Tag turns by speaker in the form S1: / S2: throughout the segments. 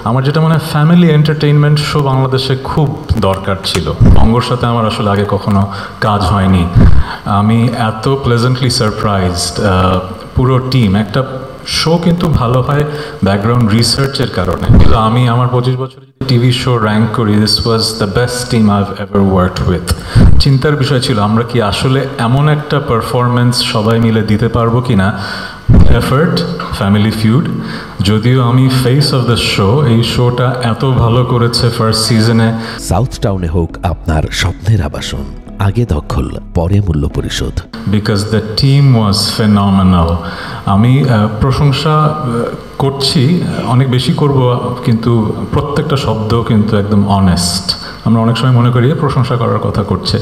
S1: আমার যেটা মনে হয় ফ্যামিলি এন্টারটেইনমেন্ট শো বাংলাদেশে খুব দরকার ছিল। বঙ্গর সাথে আমার আসলে আগে কখনো কাজ হয়নি। আমি এত প্লেজেন্টলি সারপ্রাইজড, পুরো টিম। একটা শো কিন্তু ভালো হয় ব্যাকগ্রাউন্ড রিসার্চের কারণে। কিন্তু আমি আমার 25 বছরে যদি টিভি শো র্যাঙ্ক করি, this was the best team I've ever worked with. চিন্তার বিষয় ছিল আমরা কি আসলে এমন একটা পারফরমেন্স সবাই মিলে দিতে পারবো কি না। এফার্ট, ফ্যামিলি ফিউড, যদিও আমি ফেস অফ দ্য শো, এই শোটা এত ভালো করেছে ফার্স্ট সিজনে।
S2: সাউথ টাউনে হোক আপনার স্বপ্নের আবাসন, আগে দখল পরে মূল্য পরিশোধ।
S1: Because the team was phenomenal. আমি প্রশংসা করছি, অনেক বেশি করব, কিন্তু প্রত্যেকটা শব্দ কিন্তু একদম অনেস্ট। আমরা অনেক সময় মনে করি প্রশংসা করার কথা করছে।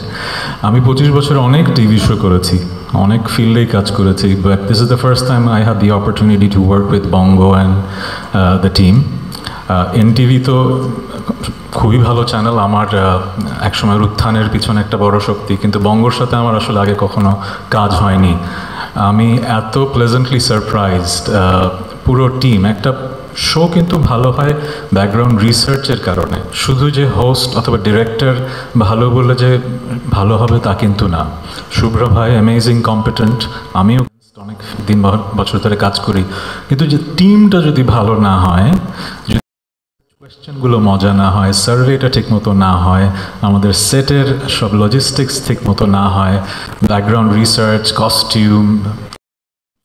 S1: আমি 25 বছরে অনেক টিভি শো করেছি, অনেক ফিল্ডেই কাজ করেছি, but this is the first time I have the opportunity to work with Banga and the team. NTV তো খুবই ভালো চ্যানেল, আমার একসময়ের উত্থানের পিছনে একটা বড় শক্তি, কিন্তু বঙ্গর সাথে আমার আসলে আগে কখনো কাজ হয়নি। আমি এত প্লেজেন্টলি সারপ্রাইজড, পুরো টিম। একটা শো কিন্তু ভালো হয় ব্যাকগ্রাউন্ড রিসার্চের কারণে। শুধু যে হোস্ট অথবা ডিরেক্টর ভালো বলে যে ভালো হবে তা কিন্তু না। শুভ্র ভাই অ্যামেজিং কম্পিটেন্ট, আমিও অনেক দিন বছর ধরে কাজ করি, কিন্তু যে টিমটা যদি ভালো না হয়, কোয়েশ্চেনগুলো মজা না হয়, সার্ভেটা ঠিকমতো না হয়, আমাদের সেটের সব লজিস্টিক্স ঠিকমতো না হয়, background research, costume,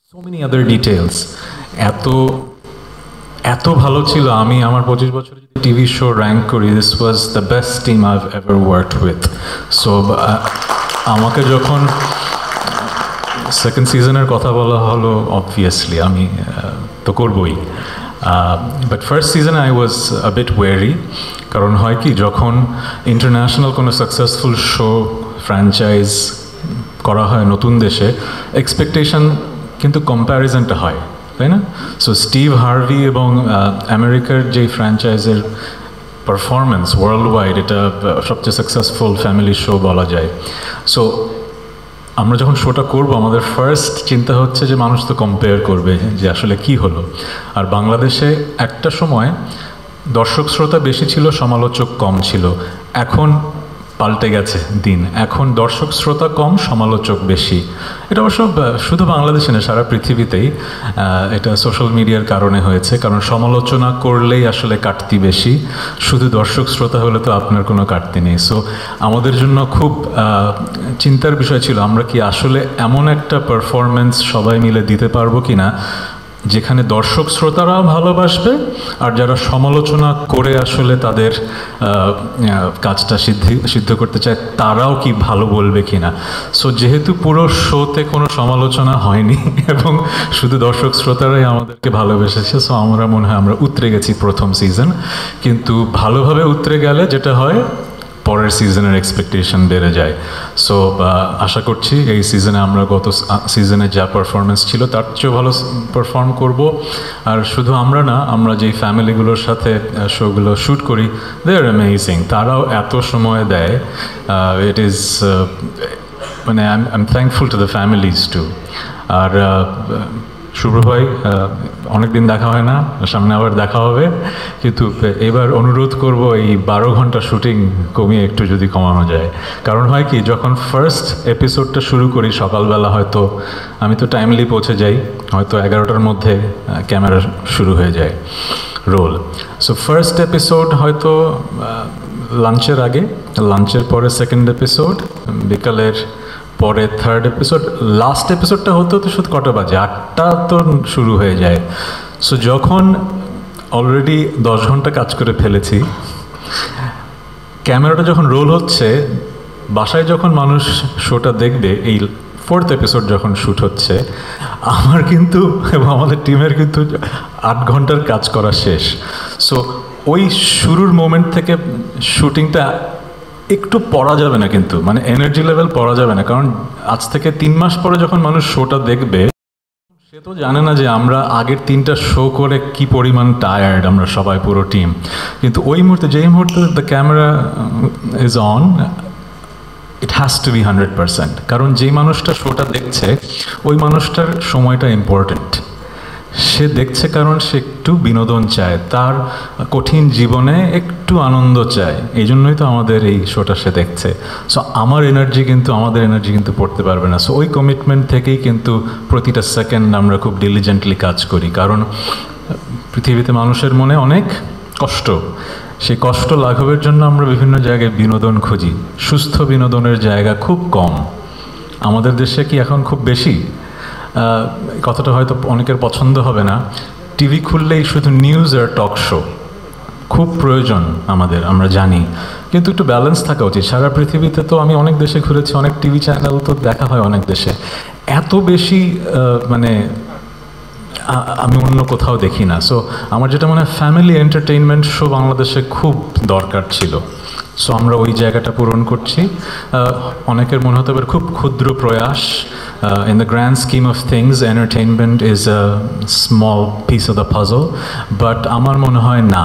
S1: so many other details, এত ভালো ছিল। আমি আমার 25 বছরে যদি টিভি শো র্যাঙ্ক করি, this was the best team I've ever worked with. So আমাকে যখন সেকেন্ড সিজনের কথা বলা হলো, অবভিয়াসলি আমি তো করবই। বাট ফার্স্ট সিজনে আই ওয়াজ আ বিট ওয়েরি, কারণ হয় কি, যখন ইন্টারন্যাশনাল কোনো সাকসেসফুল শো ফ্র্যাঞ্চাইজ করা হয় নতুন দেশে, এক্সপেকটেশন কিন্তু কম্প্যারিজনটা হয়, তাই না? সো স্টিভ হার্ভি এবং আমেরিকার যেই ফ্র্যাঞ্চাইজের পারফরমেন্স ওয়ার্ল্ড ওয়াইড, এটা সবচেয়ে সাকসেসফুল ফ্যামিলি শো বলা যায়। সো আমরা যখন শোটা করব, আমাদের ফার্স্ট চিন্তা হচ্ছে যে মানুষ তো কম্পেয়ার করবে যে আসলে কি হলো। আর বাংলাদেশে একটা সময় দর্শক শ্রোতা বেশি ছিল, সমালোচক কম ছিল। এখন পাল্টে গেছে দিন, এখন দর্শক শ্রোতা কম, সমালোচক বেশি। এটা অবশ্য শুধু বাংলাদেশে না, সারা পৃথিবীতেই এটা সোশ্যাল মিডিয়ার কারণে হয়েছে। কারণ সমালোচনা করলেই আসলে কাটতি বেশি, শুধু দর্শক শ্রোতা হলে তো আপনার কোনো কাটতি নেই। সো আমাদের জন্য খুব চিন্তার বিষয় ছিল আমরা কি আসলে এমন একটা পারফরমেন্স সবাই মিলে দিতে পারবো কি না, যেখানে দর্শক শ্রোতারাও ভালোবাসবে, আর যারা সমালোচনা করে আসলে তাদের কাজটা সিদ্ধ করতে চায় তারাও কি ভালো বলবে কি না। সো যেহেতু পুরো শোতে কোনো সমালোচনা হয়নি এবং শুধু দর্শক শ্রোতারাই আমাদেরকে ভালোবেসেছে, সো আমরা মনে হয় আমরা উতরে গেছি প্রথম সিজন। কিন্তু ভালোভাবে উতরে গেলে যেটা হয়, পরের সিজনের এক্সপেকটেশন বেড়ে যায়। সো আশা করছি এই সিজনে আমরা গত সিজনে যা পারফরমেন্স ছিল তার চেয়েও ভালো পারফর্ম করব। আর শুধু আমরা না, আমরা যেই ফ্যামিলিগুলোর সাথে শোগুলো শ্যুট করি, দে আর অ্যামেজিং, তারাও এত সময় দেয়। ইট ইজ মানে I am thankful to the families too. আর শুভ্র ভাই, অনেকদিন দেখা হয় না, সামনে আবার দেখা হবে, কিন্তু এবার অনুরোধ করব এই 12 ঘন্টা শুটিং কমিয়ে একটু যদি কমানো যায়। কারণ হয় কি, যখন ফার্স্ট এপিসোডটা শুরু করি সকালবেলা, হয়তো আমি তো টাইমলি পৌঁছে যাই, হয়তো 11টার মধ্যে ক্যামেরা শুরু হয়ে যায় রোল। সো ফার্স্ট এপিসোড হয়তো লাঞ্চের আগে, লাঞ্চের পরে সেকেন্ড এপিসোড, বিকালের পরে থার্ড এপিসোড, লাস্ট এপিসোডটা হতে হতে শুধু কটা বাজে, 8টা তো শুরু হয়ে যায়। সো যখন অলরেডি 10 ঘন্টা কাজ করে ফেলেছি, ক্যামেরাটা যখন রোল হচ্ছে, বাসায় যখন মানুষ শোটা দেখবে, এই 4th এপিসোড যখন শ্যুট হচ্ছে, আমার কিন্তু এবং আমাদের টিমের কিন্তু 8 ঘন্টার কাজ করা শেষ। সো ওই শুরুর মোমেন্ট থেকে শুটিংটা একটু পড়া যাবে না, কিন্তু মানে এনার্জি লেভেল পড়া যাবে না। কারণ আজ থেকে 3 মাস পরে যখন মানুষ শোটা দেখবে, সে তো জানে না যে আমরা আগের 3টা শো করে কি পরিমাণ টায়ার্ড আমরা সবাই, পুরো টিম। কিন্তু ওই মুহূর্তে, যেই মুহূর্তে the camera is on, it has to be 100%। কারণ যেই মানুষটা শোটা দেখছে, ওই মানুষটার সময়টা ইম্পর্টেন্ট। সে দেখছে কারণ সে একটু বিনোদন চায়, তার কঠিন জীবনে একটু আনন্দ চায়, এই জন্যই তো আমাদের এই শোটা সে দেখছে। সো আমাদের এনার্জি কিন্তু পড়তে পারবে না। সো ওই কমিটমেন্ট থেকেই কিন্তু প্রতিটা সেকেন্ড আমরা খুব ডিলিজেন্টলি কাজ করি, কারণ পৃথিবীতে মানুষের মনে অনেক কষ্ট, সেই কষ্ট লাঘবের জন্য আমরা বিভিন্ন জায়গায় বিনোদন খুঁজি। সুস্থ বিনোদনের জায়গা খুব কম আমাদের দেশে। কি এখন খুব বেশি? কথাটা হয়তো অনেকের পছন্দ হবে না, টিভি খুললেই শুধু নিউজ আর টক শো খুব প্রয়োজন আমাদের, আমরা জানি, কিন্তু একটু ব্যালেন্স থাকা উচিত। সারা পৃথিবীতে তো আমি অনেক দেশে ঘুরেছি, অনেক টিভি চ্যানেল তো দেখা হয় অনেক দেশে, এত বেশি মানে আমি অন্য কোথাও দেখি না। সো আমার যেটা মনে হয় ফ্যামিলি এন্টারটেইনমেন্ট শো বাংলাদেশে খুব দরকার ছিল। সো আমরা ওই জায়গাটা পূরণ করছি। অনেকের মনে হতে পারে খুব ক্ষুদ্র প্রয়াস, in the grand scheme of things entertainment is a small piece of the puzzle, but আমার মনে হয় না,